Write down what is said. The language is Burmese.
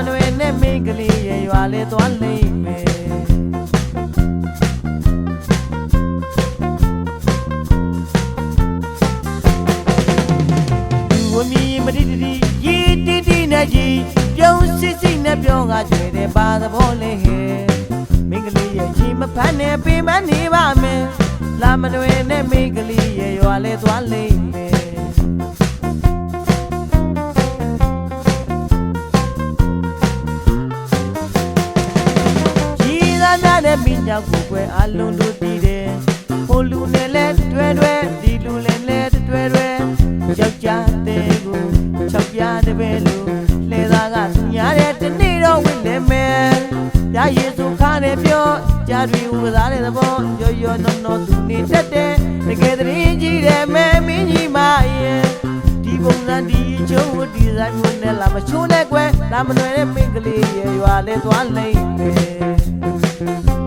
နွယ်နဲ့မင်းကလေးရဲ့ရွာလေသွားလိမ့်မယ်ဝမီမတိတိရီတီတီနဲ့ကြီးပြုံးစစ်စစ်နဲ့ပြောကကျွေတဲ့ပါသဘောလေးဟဲ့မင်းကလေးရဲ့ကြီးမဖမ်းနဲ့ပင်မနေပါမယ်လာမနွယ်နဲ့မင်းကလေးရဲ့ရွာလေသွားလိမ့်မယ်ကြီးသားများနဲ့မိညာကိုကွယ်အလုံးတို့တည်တယ်ဟိုလူနဲ့လဲတွဲတွဲဒီလူလည်းလဲတွဲတွဲယောက်ျားတဲ့ကို၆ပြားတပည့်လို့လှဲသားကသူညာတဲ့တနေ့တော့ဝင်လဲမယ်ရရည်စုခါနဲ့ပြောကြားတွေဝစားတဲ့သဘောရောရောနော်နော်သူနေတတ်တယ်တကယ်တည်းကြီးတယ်မဲမင်းကြီးမရဲ့ဒီပုံစံဒီချိုးဒီဇိုင်းမျိုးနဲ့လာမချိုးနဲ့ကွယ်လာမလွယ်တဲ့မင်းကလေးရဲ့ရွာလဲသွားလိမ့်မယ်